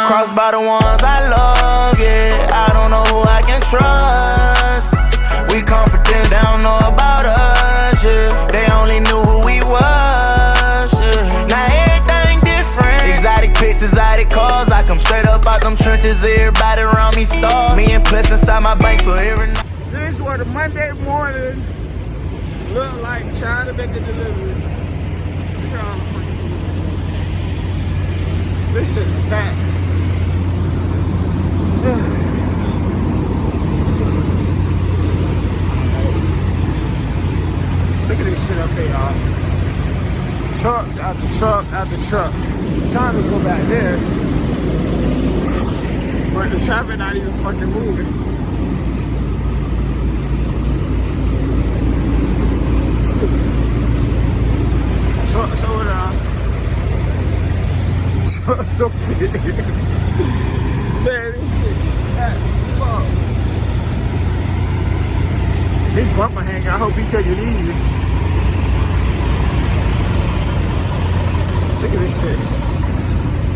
Crossed by the ones I love, yeah. I don't know who I can trust. We confident, they don't know about us, yeah. They only knew who we was, yeah. Now everything different. Exotic pics, exotic cars. I come straight up out them trenches. Everybody around me stars. Me and Plus inside my bank, so every night. This is what a Monday morning look like trying to make a delivery. This shit is packed. Look at this shit up there, y'all. Trucks after truck after truck. Trying to go back there, but the traffic not even fucking moving. Trucks over there. Trucks over there. Man, this shit fat as fuck. His bumper hanger, I hope he take it easy. Look at this shit.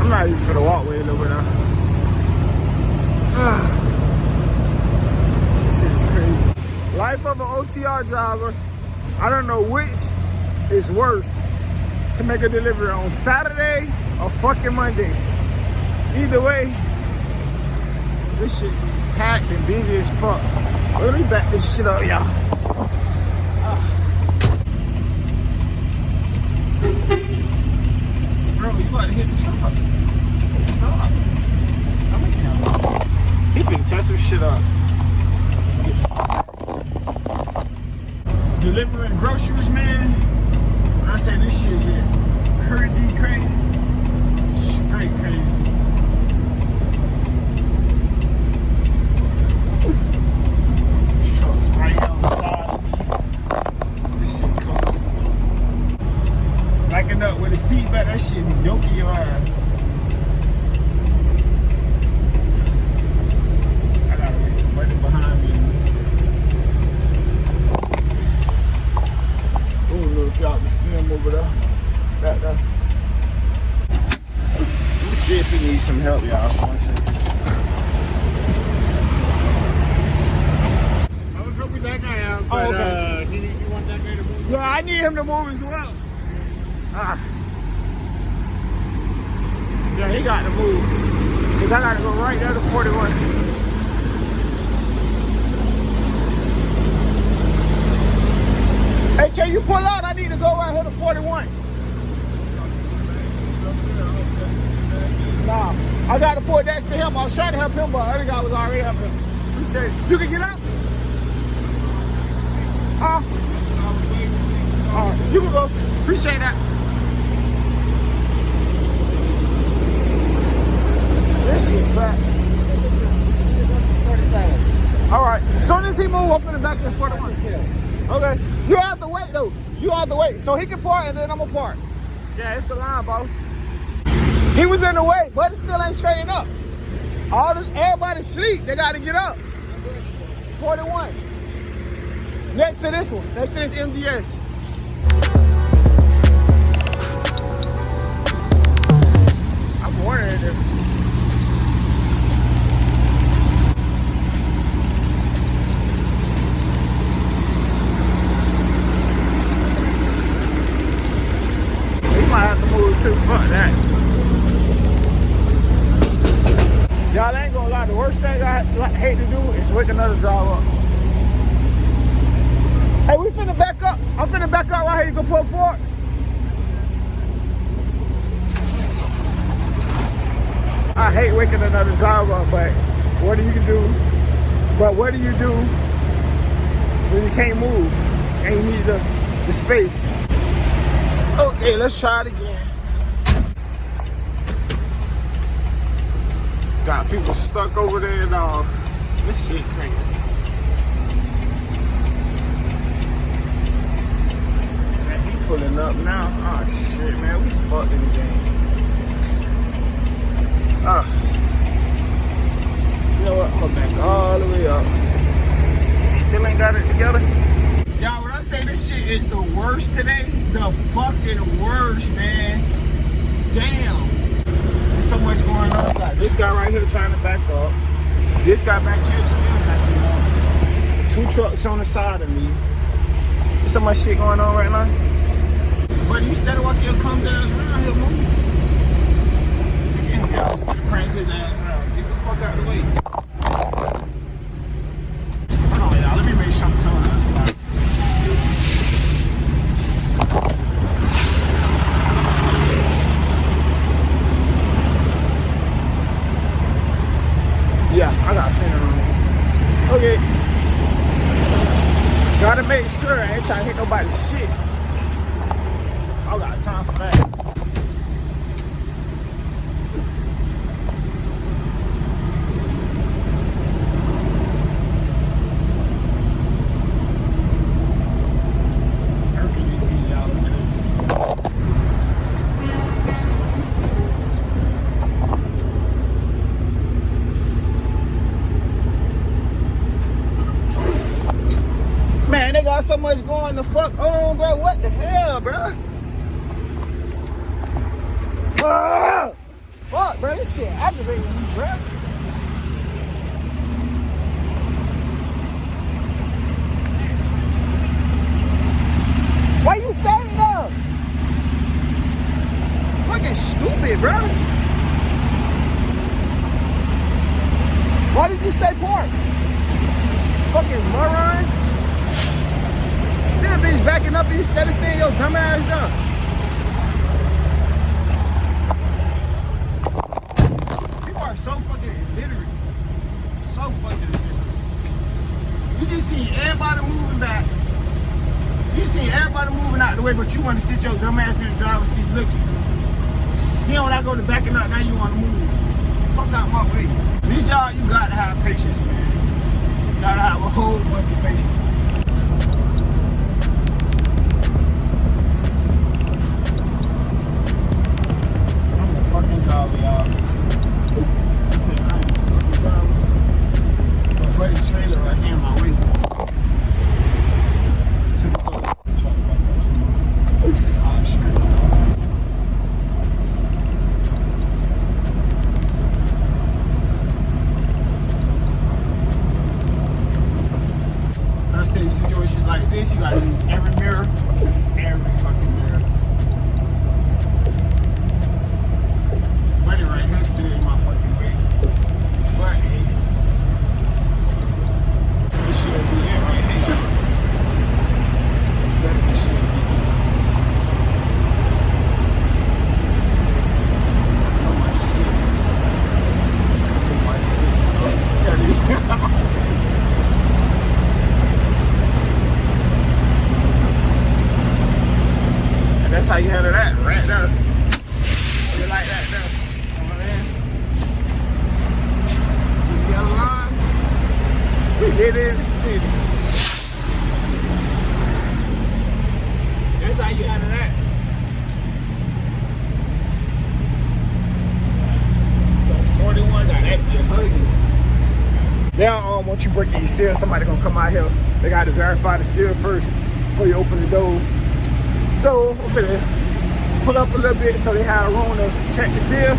I'm not even for the walkway a little bit now. This shit is crazy. Life of an OTR driver. I don't know which is worse, to make a delivery on Saturday or fucking Monday. Either way, this shit packed and busy as fuck. Let me back this shit up, y'all. Bro, you about to hit the truck. Stop. He finna test some shit up. Delivering groceries, man. I say this shit get crazy. Straight crazy. This truck's right on the side of me. This shit close as fuck. Backing up with a seat back, that shit be yoking your ass. I gotta wait for money behind me. I don't know if y'all can see him over there. Back there. Let me see if he needs some help, y'all. One second. I was helping that guy out, but okay. You want that guy to move? Yeah, I need him to move as well. Yeah, he got to move. Because I got to go right there to 41. Hey, can you pull out? I need to go right here to 41. Nah, I got to pull next to him. I was trying to help him, but the other guy was already helping him. He said, you can get out? All right, you can go. Appreciate that. This shit fat. 47. All right, as soon as he move, I'm finna back in 41. Okay. You have to wait though. You have to wait. So he can park and then I'm gonna park. Yeah, it's the line, boss. He was in the way, but it still ain't straightened up. Everybody sleep. They gotta get up. 41. Next to this one. Next to this MDS. I'm wondering if might have to move too. Fuck that. Y'all ain't gonna lie. The worst thing I hate to do is wake another driver up. Hey, we finna back up. I'm finna back up right here. You can pull forward. I hate waking another driver up, but what do you do? But what do you do when you can't move and you need the space? Okay, let's try it again. Got people stuck over there and all. This shit crazy. Man, he pulling up now. Oh shit, man, we fucked in the game. You know what? I'm gonna back all the way up. Still ain't got it together. Y'all, when I say this shit is the worst today, the fucking worst, man. Damn. There's so much going on. Got this guy right here trying to back up. This guy back here still backing up. 2 trucks on the side of me. There's so much shit going on right now. But you steady walking your come down around here, move. Yeah, I'll still press his ass around. Get the fuck out of the way. Hold on, y'all. Let me make sure I'm coming outside. Yeah, I got a pin on. Okay. Gotta make sure I ain't trying to hit nobody's shit. I got time for that. Man, they got so much going the fuck on, bro. What the hell, bro? Fuck, bro. This shit aggravating me, bro. Why you staying there? Fucking stupid, bro. Why did you stay parked? Fucking moron. See the bitch backing up and you instead of staying your dumb ass down. People are so fucking illiterate. So fucking illiterate. You just see everybody moving back. You see everybody moving out the way, but you want to sit your dumb ass in the driver's seat looking. You know when I go to backing up, now you want to move. Fuck out my way. This job, you gotta have patience, man. You gotta have a whole bunch of patience. Situations like this, you gotta use every mirror, every fucking mirror. Buddy right here still in my fucking way. But hey, this shit be it right here. This shit be it. Oh my shit. Oh my shit. Tell you. That's how you handle that, right there. You like that there. Come on in. See the yellow line? We get in the city. That's how you handle that. The 41 got that bitch huggy. Now, once you break your seal, somebody gonna come out here. They gotta verify the seal first before you open the doors. So, I'm finna pull up a little bit so they have room to check the seal.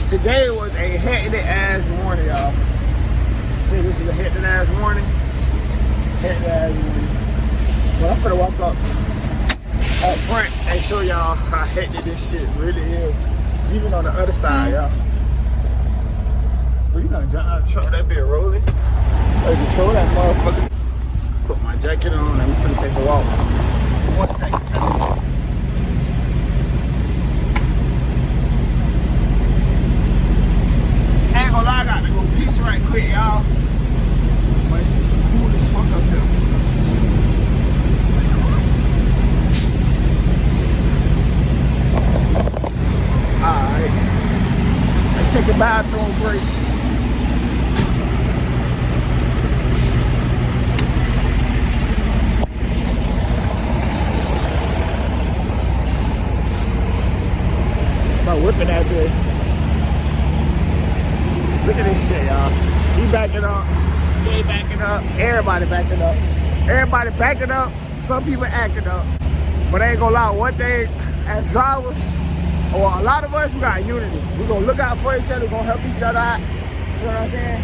Today was a hectic ass morning, y'all. See, this is a hectic ass morning. Hectic ass morning. But I'm finna walk up front and show y'all how hectic this shit really is. Even on the other side, y'all. Well, you know, jump out the truck, that bit rolling. Hey, control that motherfucker. Put my jacket on and we finna take a walk. 1 second, fella. Ain't gonna lie, I gotta go piss right quick, y'all. But it's cool as fuck up here. Alright. Let's take a bathroom break. Whipping that bitch. Look at this shit, y'all. He backing up. They backing up. Everybody backing up. Everybody backing up. Some people acting up. But I ain't gonna lie, one thing as drivers, Well, a lot of us, we got unity. We're gonna look out for each other, we're gonna help each other out. You know what I'm saying?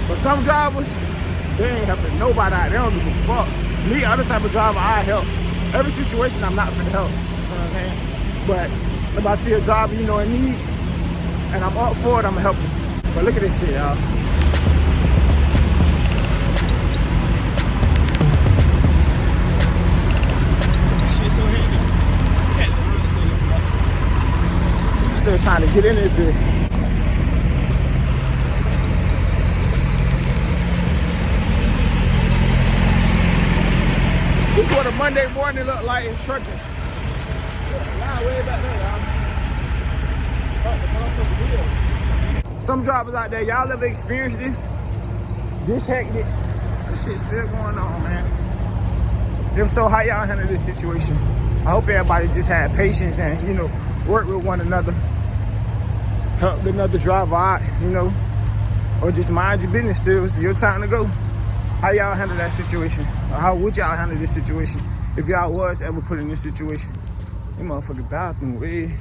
But some drivers, they ain't helping nobody out. They don't give a fuck. Me, other type of driver, I help. Every situation, I'm not finna help. You know what I'm saying? But if I see a driver, you know, in need, and I'm up for it, I'm gonna help them. But look at this shit, y'all. Shit so heavy. I'm still trying to get in it, bitch. This is what a Monday morning look like in trucking. Y'all way back there, y'all. Some drivers out there, y'all ever experienced this? This hectic? This shit's still going on, man. If so, how y'all handle this situation? I hope everybody just had patience and, you know, work with one another. Help another driver out, you know. Or just mind your business till it's your time to go. How y'all handle that situation? Or how would y'all handle this situation if y'all was ever put in this situation? That motherfucking bathroom way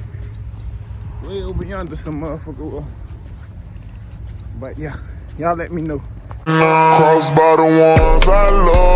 over yonder some motherfucker. But yeah, y'all let me know. Crossed by the ones I love.